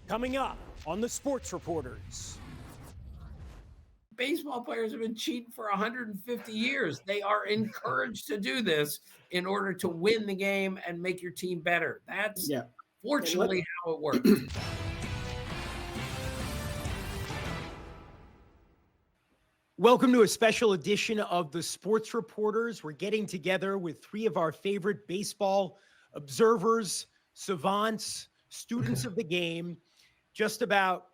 Coming up on the Sports Reporters. Baseball players have been cheating for 150 years. They are encouraged to do this in order to win the game and make your team better. That's fortunately how it works. Welcome to a special edition of the Sports Reporters. We're getting together with three of our favorite baseball observers, savants, students of the game, just about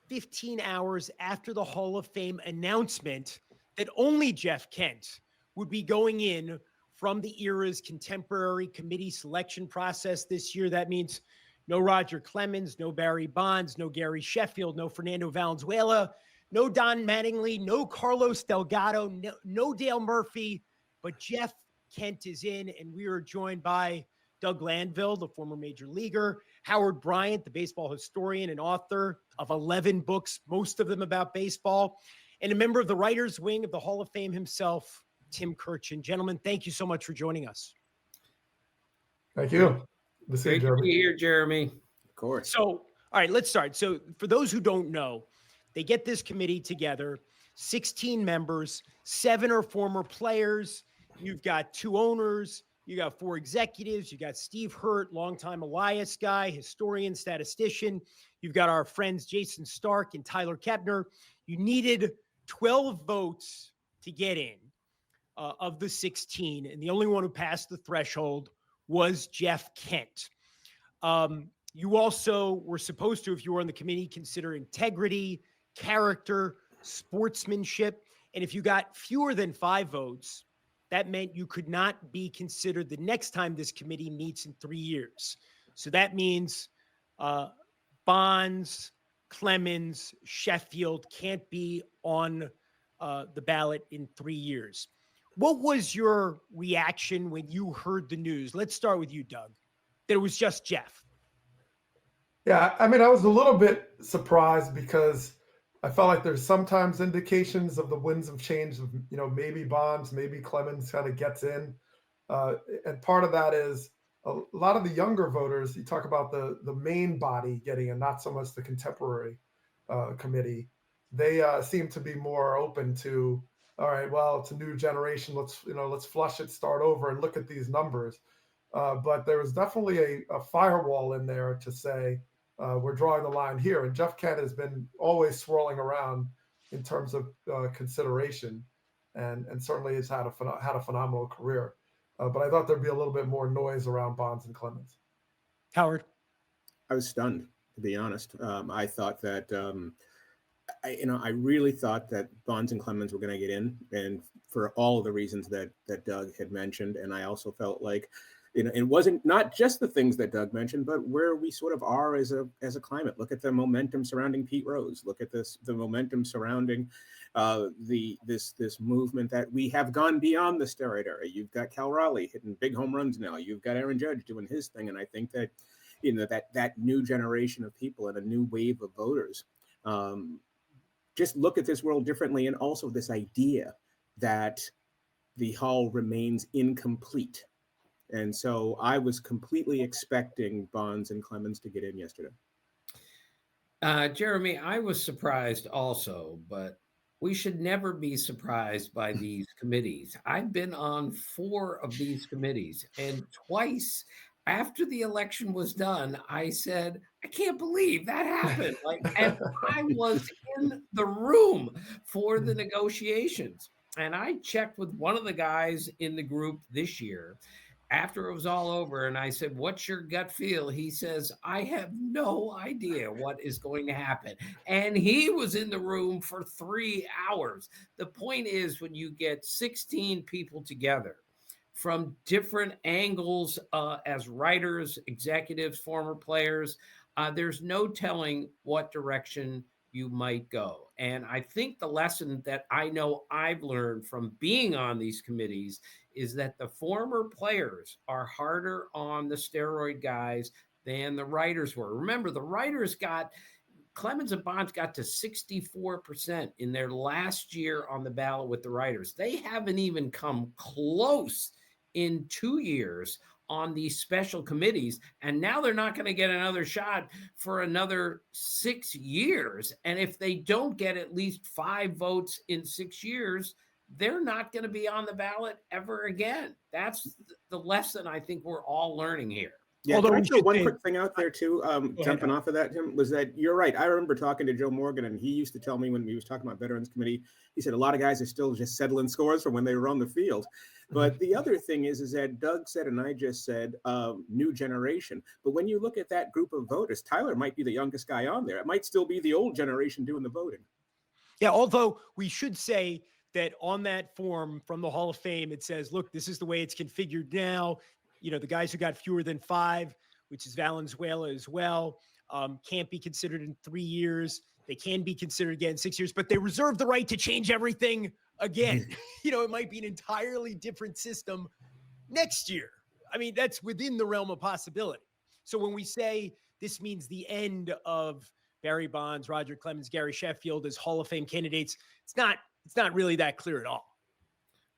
15 hours after the Hall of Fame announcement that only Jeff Kent would be going in from the era's contemporary committee selection process this year. That means no Roger Clemens, no Barry Bonds, no Gary Sheffield, no Fernando Valenzuela, no Don Mattingly, no Carlos Delgado, no Dale Murphy, but Jeff Kent is in, and we are joined by Doug Glanville, the former major leaguer, Howard Bryant, the baseball historian and author of 11 books, most of them about baseball, and a member of the writers' wing of the Hall of Fame himself, Tim Kurkjian. Gentlemen, thank you so much for joining us. Thank you. Great to be here, Jeremy. Of course. So, all right, let's start. So for those who don't know, they get this committee together, 16 members, 7 are former players. You've got 2 owners. You got 4 executives. You got Steve Hurt, longtime Elias guy, historian, statistician. You've got our friends Jason Stark and Tyler Kepner. You needed 12 votes to get in of the 16, and the only one who passed the threshold was Jeff Kent. You also were supposed to, if you were on the committee, consider integrity, character, sportsmanship, and if you got fewer than 5 votes, that meant you could not be considered the next time this committee meets in 3 years. So that means Bonds, Clemens, Sheffield can't be on the ballot in 3 years. What was your reaction when you heard the news? Let's start with you, Doug. That it was just Jeff. Yeah, I mean, I was a little bit surprised because I felt like there's sometimes indications of the winds of change of, maybe Bonds, maybe Clemens kind of gets in. And part of that is a lot of the younger voters, you talk about the main body getting in, not so much the contemporary committee. They seem to be more open to, all right, well, it's a new generation. Let's flush it, start over and look at these numbers. But there was definitely a firewall in there to say, we're drawing the line here. And Jeff Kent has been always swirling around in terms of consideration and certainly has had a phenomenal career. But I thought there'd be a little bit more noise around Bonds and Clemens. Howard? I was stunned, to be honest. I thought that, I really thought that Bonds and Clemens were going to get in, and for all of the reasons that Doug had mentioned. And I also felt like, it wasn't not just the things that Doug mentioned, but where we sort of are as a climate. Look at the momentum surrounding Pete Rose. Look at the momentum surrounding this movement that we have gone beyond the steroid era. You've got Cal Raleigh hitting big home runs now. You've got Aaron Judge doing his thing, and I think that that new generation of people and a new wave of voters just look at this world differently, and also this idea that the Hall remains incomplete. And so I was completely expecting Bonds and Clemens to get in yesterday. Jeremy, I was surprised also, but we should never be surprised by these committees. I've been on 4 of these committees, and twice after the election was done, I said, I can't believe that happened. And I was in the room for the negotiations. And I checked with one of the guys in the group this year after it was all over, and I said, what's your gut feel? He says, I have no idea what is going to happen. And he was in the room for 3 hours. The point is, when you get 16 people together from different angles as writers, executives, former players, there's no telling what direction you might go. And I think the lesson that I know I've learned from being on these committees is that the former players are harder on the steroid guys than the writers were. Remember, the writers Clemens and Bonds got to 64% in their last year on the ballot with the writers. They haven't even come close in 2 years on these special committees, and now they're not going to get another shot for another 6 years. And if they don't get at least 5 votes in 6 years, they're not going to be on the ballot ever again. That's the lesson I think we're all learning here. Yeah, Although can I we throw should one say- quick thing out there too, jumping off of that, Tim, was that you're right. I remember talking to Joe Morgan, and he used to tell me when we was talking about Veterans Committee, he said a lot of guys are still just settling scores from when they were on the field. But the other thing is that Doug said, and I just said, new generation. But when you look at that group of voters, Tyler might be the youngest guy on there. It might still be the old generation doing the voting. Yeah, although we should say that on that form from the Hall of Fame, it says, look, this is the way it's configured now. You know, the guys who got fewer than 5, which is Valenzuela as well, can't be considered in 3 years. They can be considered again in 6 years, but they reserve the right to change everything again. You know, it might be an entirely different system next year. I mean, that's within the realm of possibility. So when we say this means the end of Barry Bonds, Roger Clemens, Gary Sheffield as Hall of Fame candidates, it's not really that clear at all.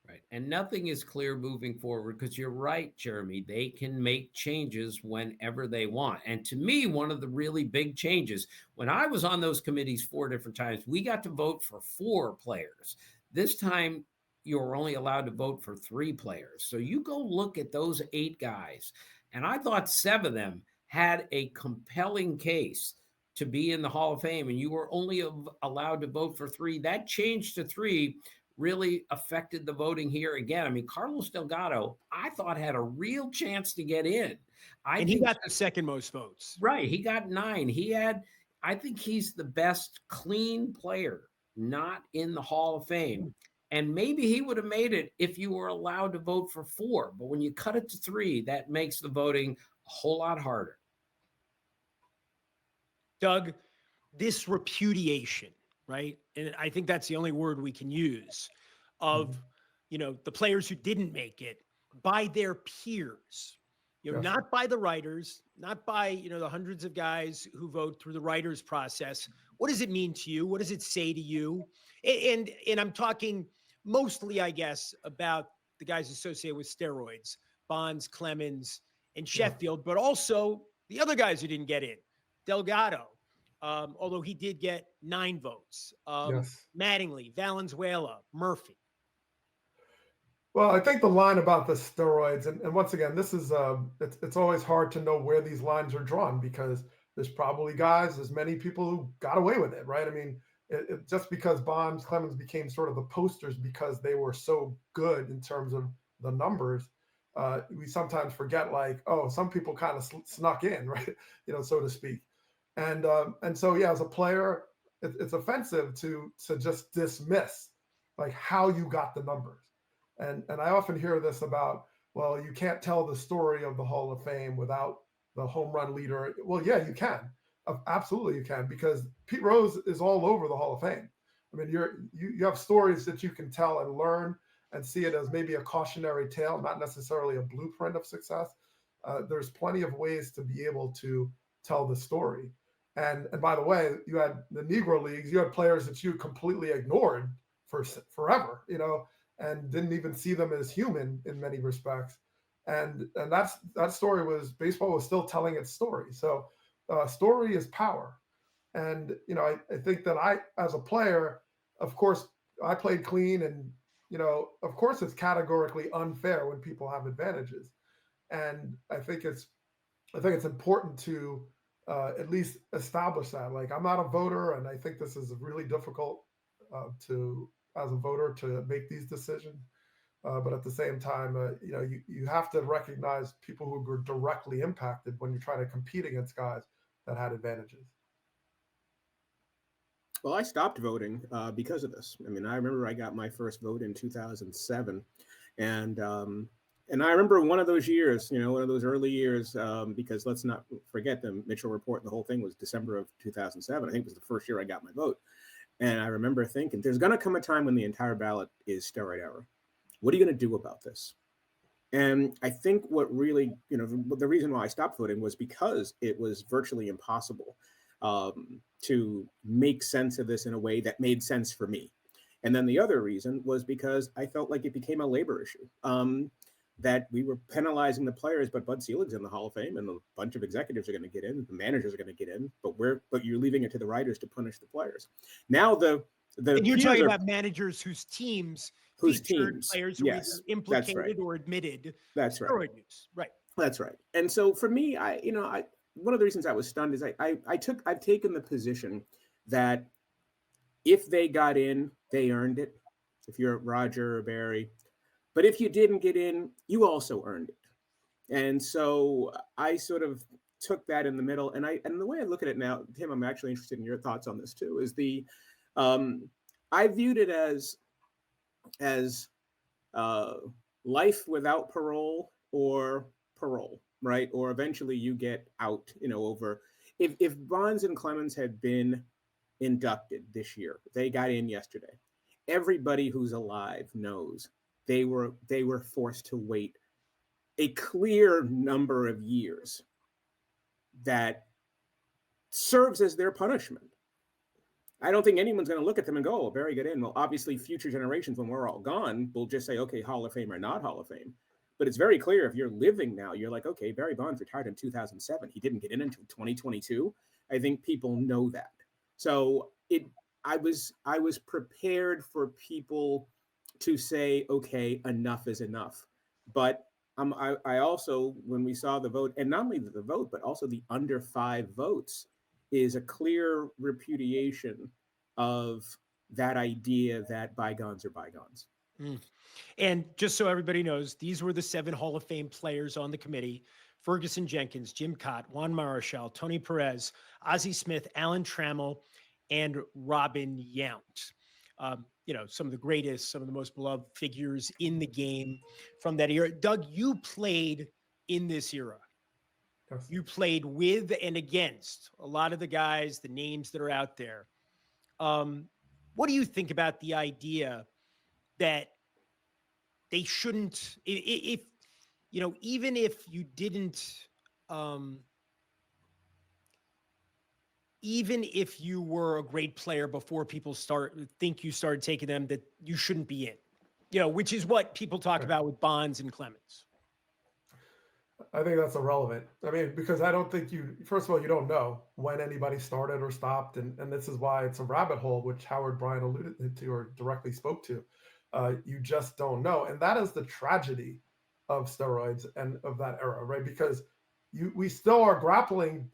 Right. And nothing is clear moving forward because you're right, Jeremy. They can make changes whenever they want. And to me, one of the really big changes, when I was on those committees 4 different times, we got to vote for 4 players. This time, you're only allowed to vote for 3 players. So you go look at those 8 guys, and I thought 7 of them had a compelling case to be in the Hall of Fame, and you were only allowed to vote for 3. That change to 3 really affected the voting here again. I mean, Carlos Delgado, I thought had a real chance to get in. And he got the second most votes. Right. He got 9. I think he's the best clean player not in the Hall of Fame. And maybe he would have made it if you were allowed to vote for 4. But when you cut it to 3, that makes the voting a whole lot harder. Doug, this repudiation, right? And I think that's the only word we can use of, you know, the players who didn't make it by their peers, you know, not by the writers, not by, you know, the hundreds of guys who vote through the writers process. What does it mean to you? What does it say to you? And I'm talking mostly, I guess, about the guys associated with steroids, Bonds, Clemens, and Sheffield, but also the other guys who didn't get in. Delgado, although he did get 9 votes. Mattingly, Valenzuela, Murphy. Well, I think the line about the steroids, and once again, this is it's always hard to know where these lines are drawn because there's probably there's many people who got away with it, right? I mean, just because Bonds, Clemens became sort of the posters because they were so good in terms of the numbers, we sometimes forget, like, oh, some people kind of snuck in, right? You know, so to speak. And so, yeah, as a player, it's offensive to just dismiss like how you got the numbers. And I often hear this about, well, you can't tell the story of the Hall of Fame without the home run leader. Well, yeah, you can. Absolutely you can, because Pete Rose is all over the Hall of Fame. I mean, you have stories that you can tell and learn and see it as maybe a cautionary tale, not necessarily a blueprint of success. There's plenty of ways to be able to tell the story. And by the way, you had the Negro Leagues, you had players that you completely ignored for forever, you know, and didn't even see them as human in many respects. And that story was, baseball was still telling its story. So story is power. And, you know, I think that as a player, of course, I played clean, and, you know, of course it's categorically unfair when people have advantages. And I think it's important to at least establish that. Like, I'm not a voter, and I think this is really difficult as a voter to make these decisions. But at the same time, you know, you have to recognize people who were directly impacted when you're trying to compete against guys that had advantages. Well, I stopped voting because of this. I mean, I remember I got my first vote in 2007, and I remember one of those years, you know, one of those early years, because let's not forget the Mitchell Report. The whole thing was December of 2007. I think it was the first year I got my vote, and I remember thinking, "There's going to come a time when the entire ballot is steroid era. What are you going to do about this?" And I think what really, you know, the reason why I stopped voting was because it was virtually impossible to make sense of this in a way that made sense for me. And then the other reason was because I felt like it became a labor issue. that we were penalizing the players, but Bud Selig's in the Hall of Fame, and a bunch of executives are going to get in, the managers are going to get in, but you're leaving it to the writers to punish the players. Now and you're talking about managers whose teams featured players who were either implicated or admitted steroid use. Right. That's right. And so for me, one of the reasons I was stunned is I've taken the position that if they got in, they earned it. If you're Roger or Barry, but if you didn't get in, you also earned it. And so I sort of took that in the middle. And the way I look at it now, Tim, I'm actually interested in your thoughts on this too, is I viewed it as life without parole or parole, right? Or eventually you get out, over if Bonds and Clemens had been inducted this year, they got in yesterday. Everybody who's alive knows they were forced to wait a clear number of years that serves as their punishment. I don't think anyone's going to look at them and go, oh, Barry got in. Well, obviously, future generations, when we're all gone, will just say, okay, Hall of Fame or not Hall of Fame. But it's very clear if you're living now, you're like, okay, Barry Bonds retired in 2007. He didn't get in until 2022. I think people know that. So I was prepared for people to say, okay, enough is enough. But I also, when we saw the vote, and not only the vote, but also the under 5 votes, is a clear repudiation of that idea that bygones are bygones. Mm. And just so everybody knows, these were the 7 Hall of Fame players on the committee: Ferguson Jenkins, Jim Cott, Juan Marichal, Tony Perez, Ozzie Smith, Alan Trammell, and Robin Yount. Some of the greatest, some of the most beloved figures in the game from that era. Doug, you played in this era. Yes. You played with and against a lot of the guys, the names that are out there. What do you think about the idea that they shouldn't, even if you didn't, even if you were a great player before people think you started taking them, that you shouldn't be in, which is what people talk about with Bonds and Clemens. I think that's irrelevant. I mean, because I don't think first of all, you don't know when anybody started or stopped. And this is why it's a rabbit hole, which Howard Bryant alluded to or directly spoke to. You just don't know. And that is the tragedy of steroids and of that era, right? Because we still are grappling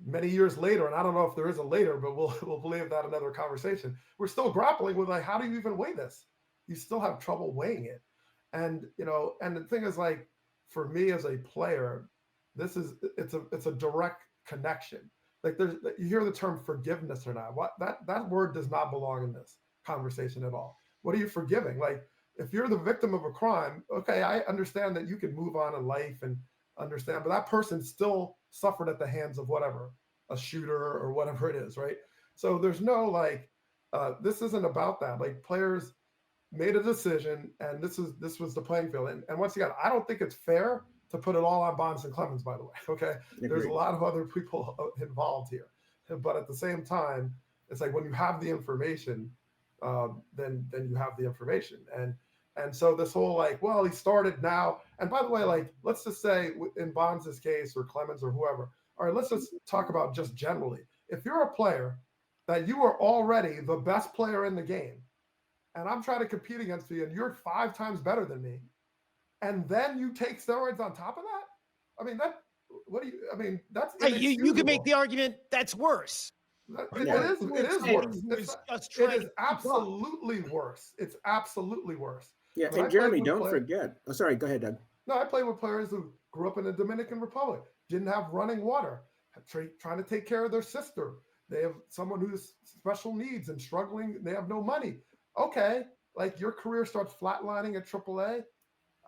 many years later, and I don't know if there is a later, but we'll leave that another conversation. We're still grappling with, like, how do you even weigh this? You still have trouble weighing it. And, and the thing is, like, for me as a player, it's a direct connection. Like, you hear the term forgiveness or not. That word does not belong in this conversation at all. What are you forgiving? Like, if you're the victim of a crime, okay, I understand that you can move on in life and understand, but that person still suffered at the hands of whatever, a shooter or whatever it is, right? So there's no this isn't about that. Like, players made a decision, and this was the playing field. And once again, I don't think it's fair to put it all on Bonds and Clemens, by the way. Okay, agreed. There's a lot of other people involved here, but at the same time, it's like when you have the information, then you have the information. And so this whole he started now. And by the way, let's just say in Bonds' case or Clemens or whoever, all right, let's just talk about just generally. If you're a player that you are already the best player in the game, and I'm trying to compete against you, and you're 5 times better than me, and then you take steroids on top of that, I mean, that's you can make the argument that's worse. It is worse. It is absolutely worse. It's absolutely worse. Yeah, and Jeremy, don't forget. Oh, sorry, go ahead, Doug. No, I played with players who grew up in the Dominican Republic, didn't have running water, trying to take care of their sister. They have someone who's special needs and struggling. They have no money. Okay, your career starts flatlining at AAA.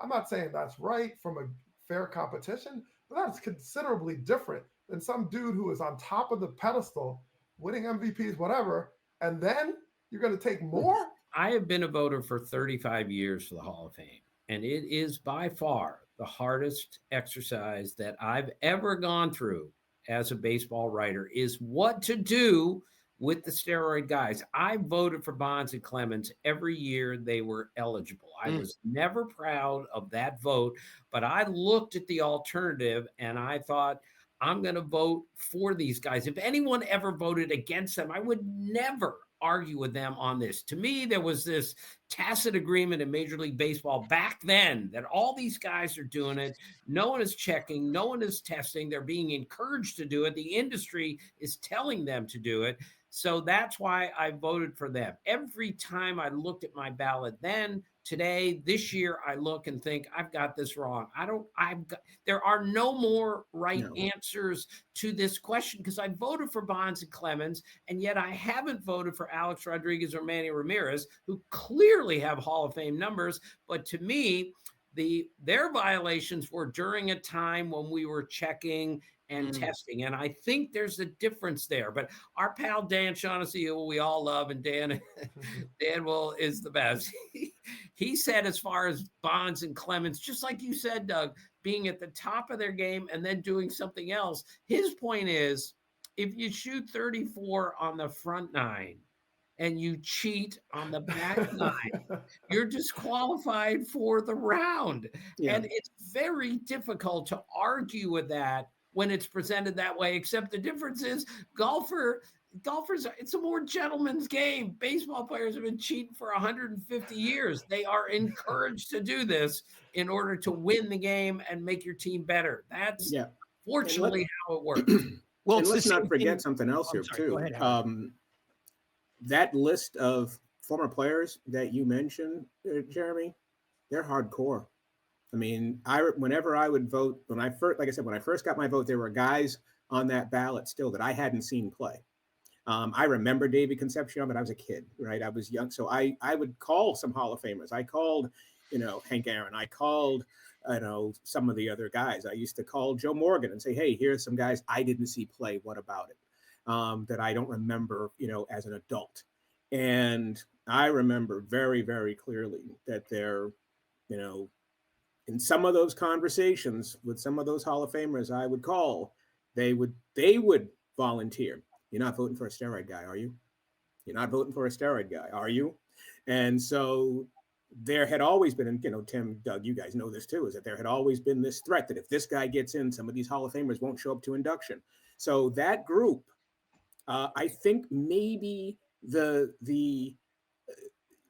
I'm not saying that's right from a fair competition, but that's considerably different than some dude who is on top of the pedestal, winning MVPs, whatever, and then you're going to take more? I have been a voter for 35 years for the Hall of Fame, and it is by far the hardest exercise that I've ever gone through as a baseball writer, is what to do with the steroid guys. I voted for Bonds and Clemens every year they were eligible. I was never proud of that vote, but I looked at the alternative and I thought, I'm going to vote for these guys. If anyone ever voted against them, I would never argue with them on this. To me, there was this tacit agreement in Major League Baseball back then that all these guys are doing it. No one is checking. No one is testing. They're being encouraged to do it. The industry is telling them to do it. So that's why I voted for them. Every time I looked at my ballot then, today, this year, I look and think, I've got this wrong. There are no more right answers to this question because I voted for Bonds and Clemens, and yet I haven't voted for Alex Rodriguez or Manny Ramirez, who clearly have Hall of Fame numbers. But to me, their violations were during a time when we were checking and testing. And I think there's a difference there. But our pal Dan Shaughnessy, who we all love, and Dan is the best. He said, as far as Bonds and Clemens, just like you said, Doug, being at the top of their game and then doing something else. His point is, if you shoot 34 on the front nine and you cheat on the back nine, you're disqualified for the round. Yeah. And it's very difficult to argue with that when it's presented that way, except the difference is golfers, it's a more gentleman's game. Baseball players have been cheating for 150 years. They are encouraged to do this in order to win the game and make your team better. That's fortunately how it works. Well, and let's not forget something else here too. That list of former players that you mentioned, Jeremy, they're hardcore. I mean, whenever I would vote, when I first got my vote, there were guys on that ballot still that I hadn't seen play. I remember David Concepcion, but I was a kid, right? I was young. So I would call some Hall of Famers. I called, Hank Aaron. I called, some of the other guys. I used to call Joe Morgan and say, hey, here's some guys I didn't see play. What about it? That I don't remember, as an adult. And I remember very, very clearly that they're, in some of those conversations with some of those Hall of Famers I would call, they would volunteer. You're not voting for a steroid guy, are you? You're not voting for a steroid guy, are you? And so there had always been, and Tim, Doug, you guys know this too, is that there had always been this threat that if this guy gets in, some of these Hall of Famers won't show up to induction. So that group, I think maybe the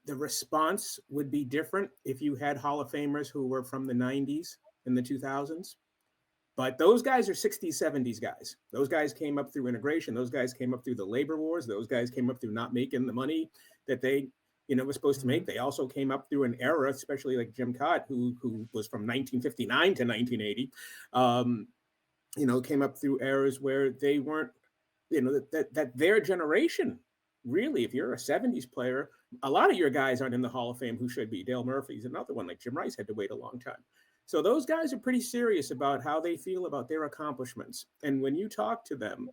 response would be different if you had Hall of Famers who were from the 90s and the 2000s. But those guys are 60s, 70s guys. Those guys came up through integration. Those guys came up through the labor wars. Those guys came up through not making the money that they, were supposed to make. They also came up through an era, especially like Jim Cott, who was from 1959 to 1980, came up through eras where they weren't, that their generation, really, if you're a 70s player, a lot of your guys aren't in the Hall of Fame who should be. Dale Murphy's another one, like Jim Rice had to wait a long time. So those guys are pretty serious about how they feel about their accomplishments. And when you talk to them,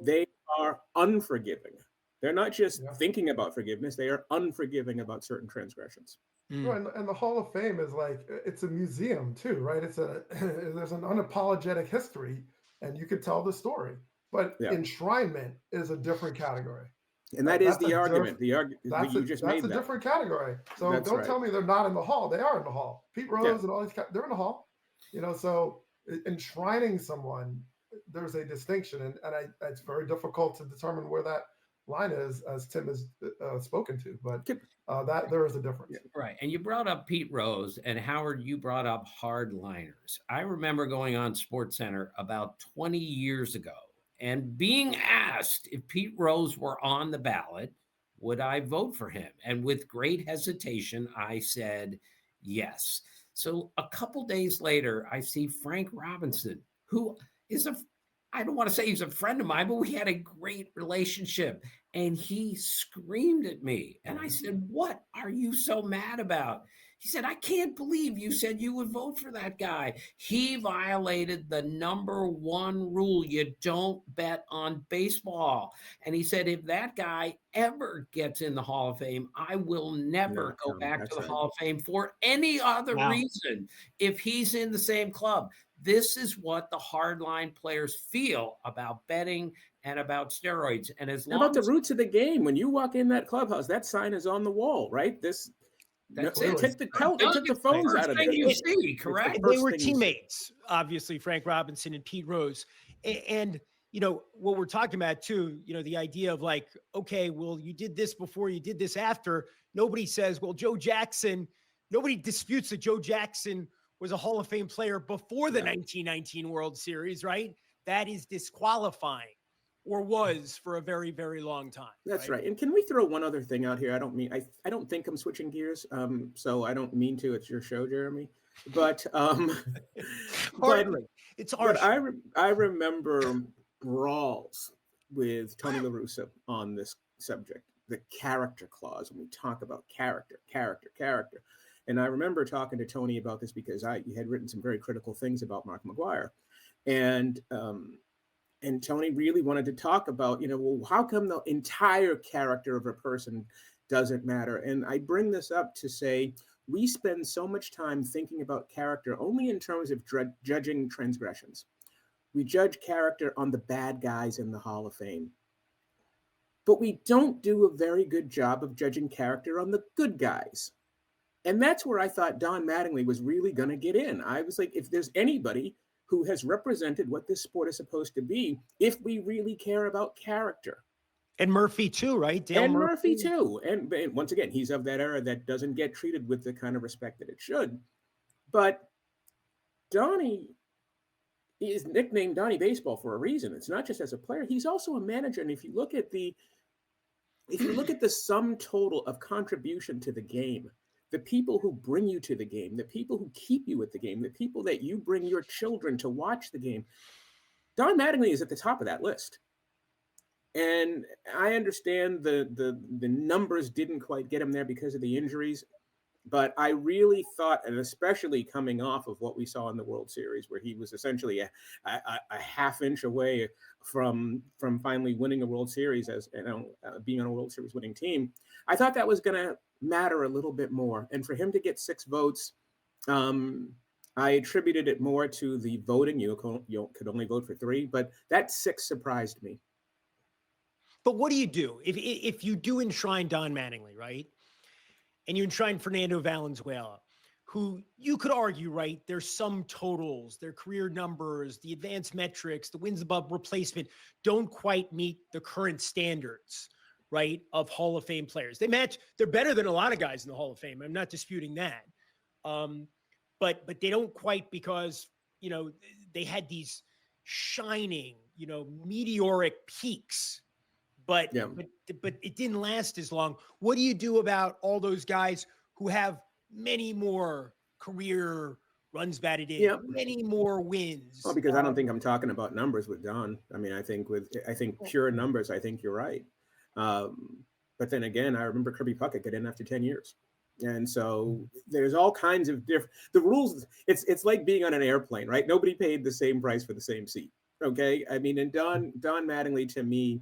they are unforgiving. They're not just thinking about forgiveness. They are unforgiving about certain transgressions. Right, and the Hall of Fame is like, it's a museum too, right? There's an unapologetic history and you can tell the story, but enshrinement is a different category. And that's the argument. The argument you just made. That's a different category. So don't tell me they're not in the Hall. They are in the Hall. Pete Rose and all these guys, they're in the Hall. So enshrining someone, there's a distinction, and it's very difficult to determine where that line is, as Tim has spoken to. But that there is a difference. Right. And you brought up Pete Rose, and Howard, you brought up hardliners. I remember going on SportsCenter about 20 years ago and being asked if Pete Rose were on the ballot, would I vote for him? And with great hesitation, I said yes. So a couple days later, I see Frank Robinson, who is I don't want to say he's a friend of mine, but we had a great relationship. And he screamed at me. And I said, what are you so mad about? He said, I can't believe you said you would vote for that guy. He violated the number one rule. You don't bet on baseball. And he said, if that guy ever gets in the Hall of Fame, I will never go back to the Hall of Fame for any other reason if he's in the same club. This is what the hardline players feel about betting and about steroids. And as And long about the as roots of the game, when you walk in that clubhouse, that sign is on the wall, right? that's They it. took the It's the phones first out of thing there. you see, It's the correct? They first were thing you see. teammates, obviously, Frank Robinson and Pete Rose. And, you know, what we're talking about too, you know, the idea of like, okay, well, you did this before, you did this after. Nobody says, well, Joe Jackson, nobody disputes that Joe Jackson was a Hall of Fame player before the 1919 World Series, right? That is disqualifying, or was for a very, very long time. That's right. And can we throw one other thing out here? I don't think I'm switching gears. So I don't mean to. It's your show, Jeremy. But Hardly. It's our but show. I remember brawls with Tony La Russa on this subject, the character clause, when we talk about character. And I remember talking to Tony about this because he had written some very critical things about Mark McGwire. And Tony really wanted to talk about, you know, well, how come the entire character of a person doesn't matter? And I bring this up to say we spend so much time thinking about character only in terms of judging transgressions. We judge character on the bad guys in the Hall of Fame. But we don't do a very good job of judging character on the good guys. And that's where I thought Don Mattingly was really going to get in. I was like, if there's anybody who has represented what this sport is supposed to be, if we really care about character. And Murphy too, right? Dale and Murphy too. And once again, he's of that era that doesn't get treated with the kind of respect that it should. But Donnie is nicknamed Donnie Baseball for a reason. It's not just as a player. He's also a manager. And if you look at the sum total of contribution to the game, the people who bring you to the game, the people who keep you at the game, the people that you bring your children to watch the game, Don Mattingly is at the top of that list. And I understand the numbers didn't quite get him there because of the injuries, but I really thought, and especially coming off of what we saw in the World Series, where he was essentially a half inch away from finally winning a World Series as being on a World Series winning team, I thought that was going to matter a little bit more. And for him to get 6 votes, I attributed it more to the voting. You could only vote for 3, but that 6 surprised me. But what do you do if you do enshrine Don Mattingly, right? And you enshrine Fernando Valenzuela, who you could argue, right, their sum totals, their career numbers, the advanced metrics, the wins above replacement don't quite meet the current standards, right, of Hall of Fame players. They're better than a lot of guys in the Hall of Fame. I'm not disputing that. But they don't quite, because, you know, they had these shining, you know, meteoric peaks. But it didn't last as long. What do you do about all those guys who have many more career runs batted in, many more wins? Well, because I don't think I'm talking about numbers with Don. I mean, I think pure numbers, I think you're right. But then again, I remember Kirby Puckett got in after 10 years. And so there's all kinds of the rules. It's like being on an airplane, right? Nobody paid the same price for the same seat. Okay. I mean, and Don Mattingly, to me,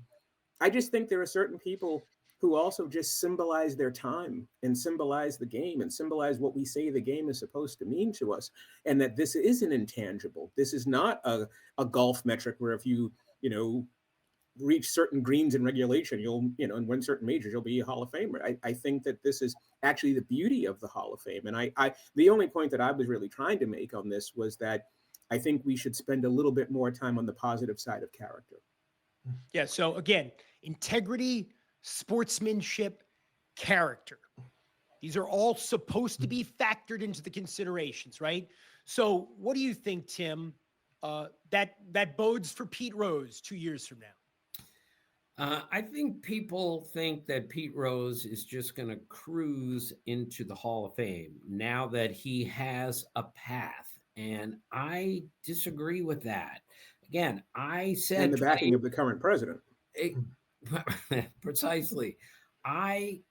I just think there are certain people who also just symbolize their time and symbolize the game and symbolize what we say the game is supposed to mean to us. And that this is an intangible. This is not a golf metric where if you reach certain greens in regulation, and win certain majors, you'll be a Hall of Famer. I think that this is actually the beauty of the Hall of Fame. And the only point that I was really trying to make on this was that I think we should spend a little bit more time on the positive side of character. Yeah. So again, integrity, sportsmanship, character. These are all supposed to be factored into the considerations, right? So what do you think, Tim, that bodes for Pete Rose 2 years from now? I think people think that Pete Rose is just going to cruise into the Hall of Fame now that he has a path. And I disagree with that. Again, I said... And the backing of the current president. Precisely. I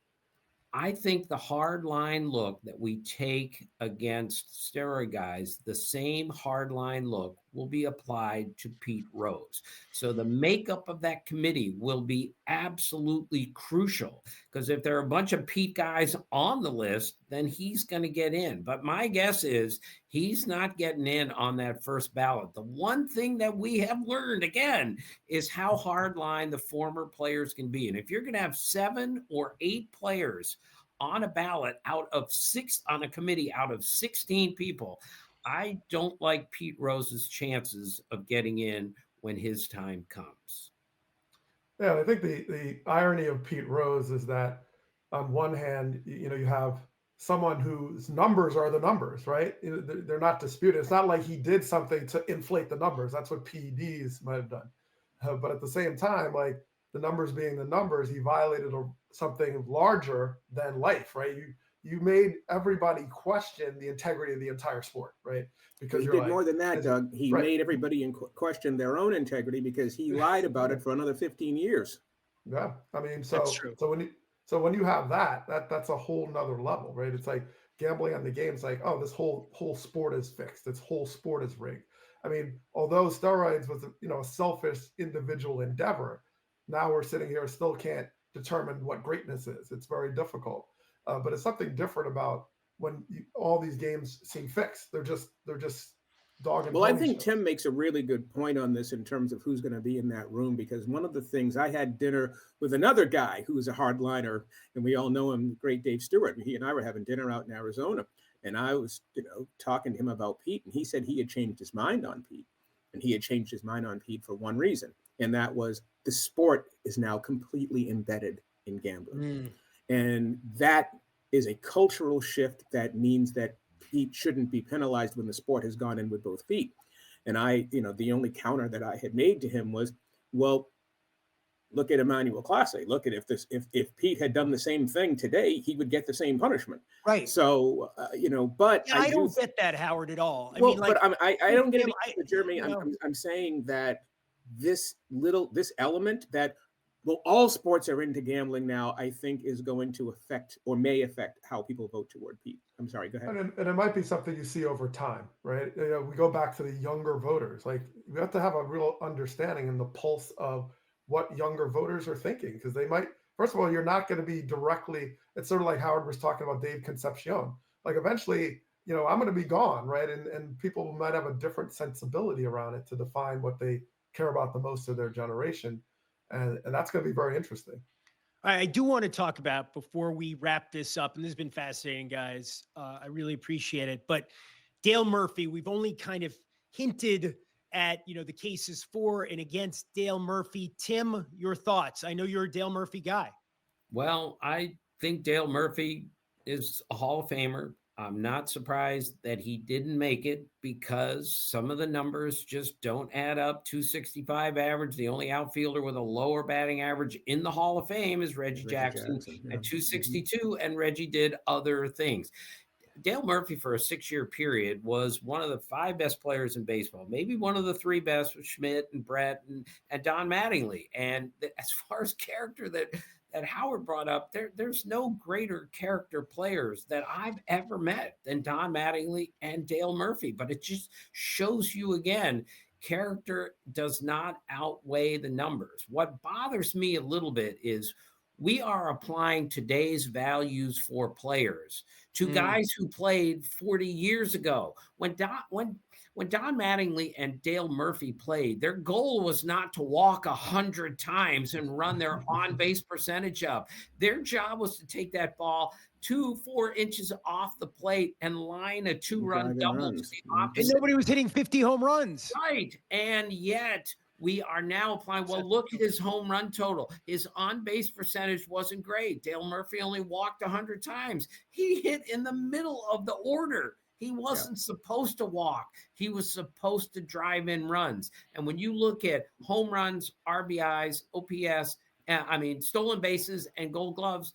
think the hardline look that we take against steroid guys, the same hardline look will be applied to Pete Rose. So the makeup of that committee will be absolutely crucial, because if there are a bunch of Pete guys on the list, then he's going to get in. But my guess is he's not getting in on that first ballot. The one thing that we have learned, again, is how hardline the former players can be. And if you're going to have 7 or 8 players on a ballot on a committee out of 16 people, I don't like Pete Rose's chances of getting in when his time comes. Yeah, I think the irony of Pete Rose is that on one hand, you have someone whose numbers are the numbers, right? They're not disputed. It's not like he did something to inflate the numbers. That's what PEDs might have done. But at the same time, like the numbers being the numbers, he violated something larger than life, right? You made everybody question the integrity of the entire sport, right? Because he did more than that, Doug. He right. made everybody question their own integrity because he lied about it for another 15 years. Yeah, I mean, That's true. so when you have that's a whole nother level, right? It's like gambling on the game. It's like, oh, this whole sport is fixed. This whole sport is rigged. I mean, although steroids was a selfish individual endeavor, now we're sitting here still can't determine what greatness is. It's very difficult. But it's something different about when all these games seem fixed. They're just dog and well, I pony think shows. Tim makes a really good point on this in terms of who's going to be in that room, because one of the things, I had dinner with another guy who's a hardliner, and we all know him, great Dave Stewart. He and I were having dinner out in Arizona, and I was talking to him about Pete, and he said he had changed his mind on Pete, and he had changed his mind on Pete for one reason, and that was the sport is now completely embedded in gambling. And that is a cultural shift that means that Pete shouldn't be penalized when the sport has gone in with both feet. And the only counter that I had made to him was, well, look at Emmanuel Clase. Look at if Pete had done the same thing today, he would get the same punishment. Right. So, but yeah, I don't get that, Howard, at all. I well, mean, like, but I don't get it, Jeremy. you know. I'm saying that this element that, well, all sports are into gambling now, I think is going to affect or may affect how people vote toward Pete. I'm sorry, go ahead. And it might be something you see over time, right? We go back to the younger voters. Like, we have to have a real understanding in the pulse of what younger voters are thinking, because they might, first of all, you're not going to be directly, it's sort of like Howard was talking about Dave Concepcion. Like, eventually, I'm going to be gone, right? And people might have a different sensibility around it to define what they care about the most of their generation. And that's going to be very interesting. I do want to talk about, before we wrap this up, and this has been fascinating, guys. I really appreciate it. But Dale Murphy, we've only kind of hinted at, the cases for and against Dale Murphy. Tim, your thoughts? I know you're a Dale Murphy guy. Well, I think Dale Murphy is a Hall of Famer. I'm not surprised that he didn't make it, because some of the numbers just don't add up. 265 average. The only outfielder with a lower batting average in the Hall of Fame is Reggie Jackson at 262, and Reggie did other things. Dale Murphy, for a 6-year period, was one of the 5 best players in baseball, maybe one of the 3 best with Schmidt and Brett and Don Mattingly. And as far as character that Howard brought up, there's no greater character players that I've ever met than Don Mattingly and Dale Murphy. But it just shows you again, character does not outweigh the numbers. What bothers me a little bit is we are applying today's values for players to guys who played 40 years ago. When Don Mattingly and Dale Murphy played, their goal was not to walk 100 times and run their on-base percentage up. Their job was to take that ball 2-4 inches off the plate and line a 2-run double to the opposite. And nobody was hitting 50 home runs. Right. And yet we are now applying, well, look at his home run total. His on-base percentage wasn't great. Dale Murphy only walked 100 times. He hit in the middle of the order. He wasn't supposed to walk. He was supposed to drive in runs. And when you look at home runs, RBIs, OPS, stolen bases and gold gloves,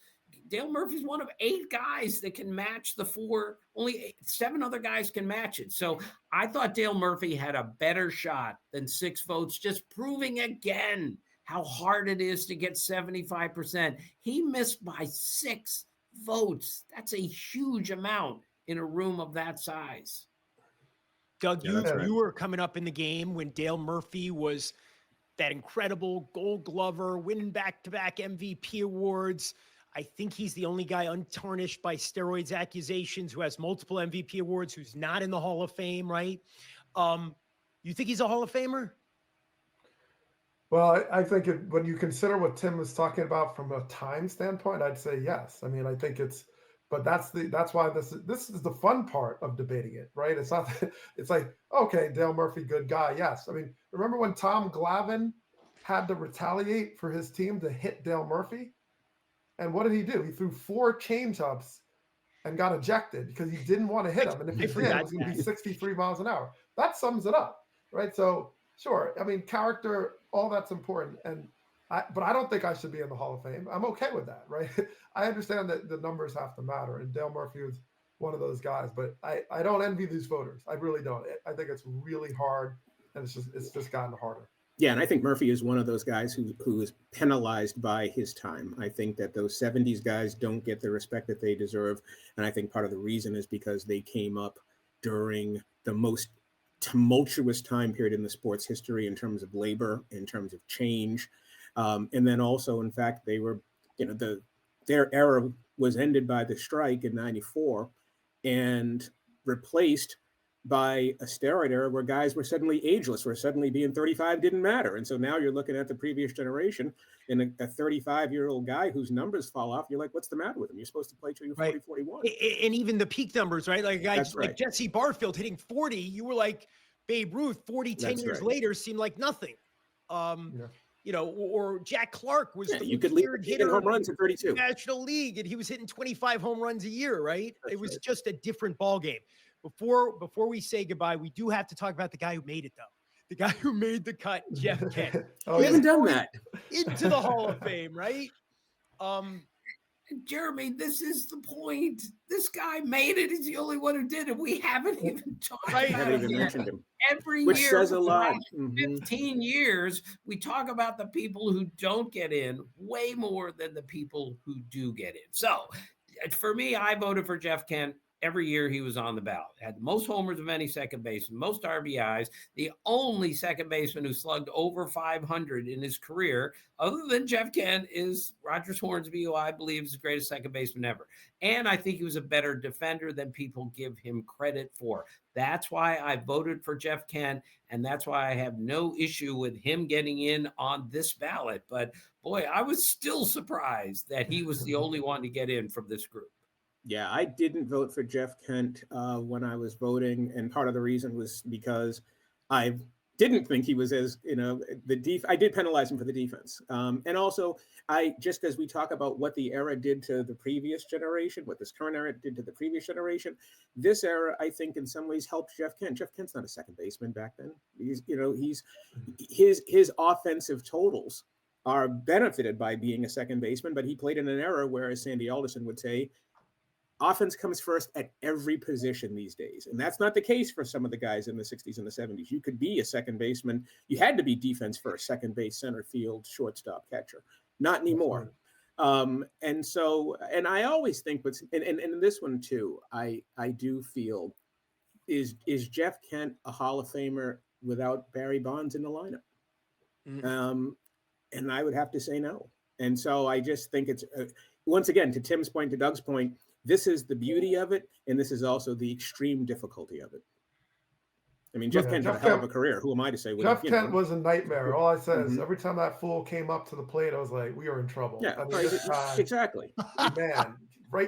Dale Murphy's one of 8 guys that can match the 4. Only 7 other guys can match it. So I thought Dale Murphy had a better shot than 6 votes, just proving again how hard it is to get 75%. He missed by 6 votes. That's a huge amount in a room of that size. Doug, Yeah, that's right. you were coming up in the game when Dale Murphy was that incredible Gold Glover, winning back-to-back MVP awards. I think he's the only guy untarnished by steroids accusations who has multiple MVP awards, who's not in the Hall of Fame, right? You think he's a Hall of Famer? Well, I think when you consider what Tim was talking about from a time standpoint, I'd say yes. I mean, I think but that's why this is the fun part of debating it, right? It's not, it's like, okay, Dale Murphy, good guy. Yes. I mean, remember when Tom Glavine had to retaliate for his team to hit Dale Murphy? And what did he do? He threw 4 changeups and got ejected because he didn't want to hit him. And if he did, it was going to be 63 miles an hour. That sums it up, right? So, sure. I mean, character, all that's important. But I don't think I should be in the Hall of Fame. I'm okay with that, right? I understand that the numbers have to matter. And Dale Murphy was one of those guys. But I don't envy these voters. I really don't. I think it's really hard. And it's just gotten harder. Yeah, and I think Murphy is one of those guys who is penalized by his time. I think that those 70s guys don't get the respect that they deserve. And I think part of the reason is because they came up during the most tumultuous time period in the sport's history in terms of labor, in terms of change. And then also, in fact, they were, their era was ended by the strike in 94 and replaced by a steroid era where guys were suddenly ageless, where suddenly being 35 didn't matter. And so now you're looking at the previous generation and a 35-year-old guy whose numbers fall off. You're like, what's the matter with him? You're supposed to play till you're 40, 41. And even the peak numbers, right? Like a guy That's like right. Jesse Barfield hitting 40, you were like Babe Ruth, 40, 10 years later seemed like nothing. Or Jack Clark was the you could lead hitter home runs at 32. National League, and he was hitting 25 home runs a year, right? It was just a different ball game. Before we say goodbye, we do have to talk about the guy who made it, though. The guy who made the cut, Jeff Kent. We haven't done that. Into the Hall of Fame, right? Jeremy, this is the point. This guy made it. He's the only one who did it. We haven't even talked about Haven't even it. mentioned him. Every Which year, says a for the lot. last 15 years, we talk about the people who don't get in way more than the people who do get in. So for me, I voted for Jeff Kent. Every year he was on the ballot. Had the most homers of any second baseman, most RBIs, the only second baseman who slugged over 500 in his career, other than Jeff Kent, is Rogers Hornsby, who I believe is the greatest second baseman ever. And I think he was a better defender than people give him credit for. That's why I voted for Jeff Kent, and that's why I have no issue with him getting in on this ballot. But boy, I was still surprised that he was the only one to get in from this group. Yeah, I didn't vote for Jeff Kent when I was voting, and part of the reason was because I didn't think he was as, I did penalize him for the defense. And also, just as we talk about what the era did to the previous generation, what this current era did to the previous generation, this era, I think, in some ways helped Jeff Kent. Jeff Kent's not a second baseman back then. His offensive totals are benefited by being a second baseman, but he played in an era where, as Sandy Alderson would say, offense comes first at every position these days. And that's not the case for some of the guys in the 60s and the 70s. You could be a second baseman. You had to be defense first, second base, center field, shortstop, catcher. Not anymore. And I always think, and in this one too, I do feel, is Jeff Kent a Hall of Famer without Barry Bonds in the lineup? Mm-hmm. And I would have to say no. And so I just think it's, once again, to Tim's point, to Doug's point, this is the beauty of it, and this is also the extreme difficulty of it. I mean, Jeff Kent had a hell of a career. Who am I to say? Jeff Kent was a nightmare. All I said is every time that fool came up to the plate, I was like, we are in trouble. Yeah, I mean, exactly. Man,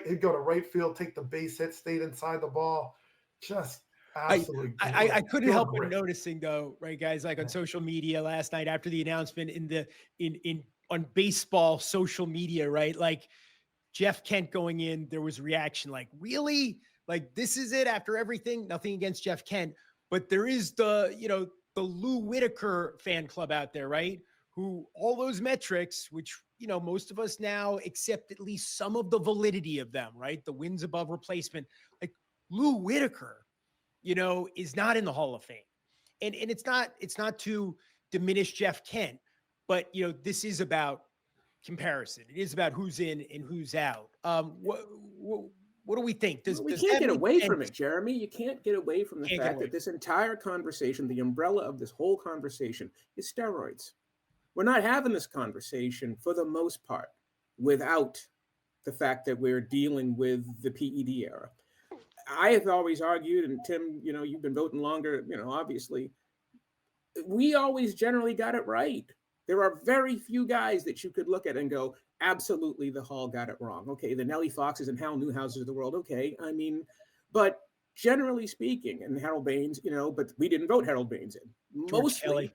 he'd go to right field, take the base hit, stayed inside the ball. Just absolutely. I couldn't help but noticing, though, right, guys, like on social media last night after the announcement on baseball social media, right? Like, Jeff Kent going in, there was reaction like, really? Like, this is it after everything? Nothing against Jeff Kent, but there is the Lou Whitaker fan club out there, right? Who all those metrics, which, most of us now accept at least some of the validity of them, right? The wins above replacement, like Lou Whitaker, is not in the Hall of Fame. And it's not to diminish Jeff Kent, but, this is about comparison. It is about who's in and who's out. What do we think? We Does can't that get make away sense? from it, Jeremy. You can't get away from the Can't get fact away. that this entire conversation, the umbrella of this whole conversation, is steroids. We're not having this conversation for the most part without the fact that we're dealing with the PED era. I have always argued, and Tim, you've been voting longer, obviously, we always generally got it right. There are very few guys that you could look at and go, absolutely, the Hall got it wrong. Okay, the Nellie Foxes and Hal Newhouses of the world. Okay, I mean, but generally speaking, and Harold Baines, but we didn't vote Harold Baines in. George Kelly.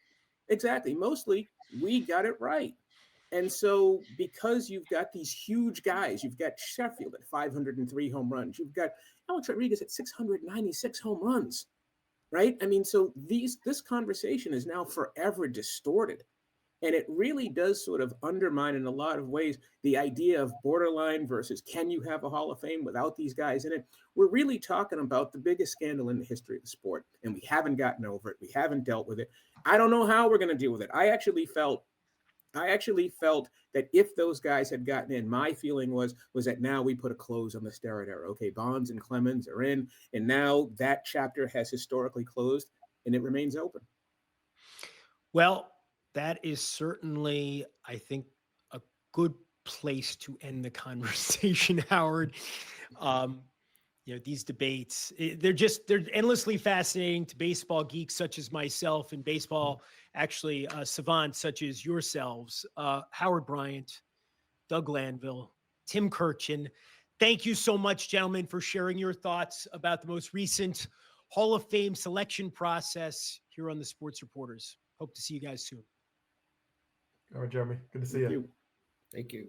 Mostly, we got it right. And so because you've got these huge guys, you've got Sheffield at 503 home runs, you've got Alex Rodriguez at 696 home runs, right? I mean, so this conversation is now forever distorted. And it really does sort of undermine in a lot of ways the idea of borderline versus can you have a Hall of Fame without these guys in it? We're really talking about the biggest scandal in the history of the sport, and we haven't gotten over it. We haven't dealt with it. I don't know how we're going to deal with it. I actually felt that if those guys had gotten in, my feeling was that now we put a close on the steroid era. Okay, Bonds and Clemens are in, and now that chapter has historically closed, and it remains open. Well, that is certainly, I think, a good place to end the conversation, Howard. These debates, they're endlessly fascinating to baseball geeks such as myself and baseball, actually, savants such as yourselves, Howard Bryant, Doug Glanville, Tim Kurkjian. Thank you so much, gentlemen, for sharing your thoughts about the most recent Hall of Fame selection process here on the Sports Reporters. Hope to see you guys soon. All right, Jeremy. Good to see you. Thank you.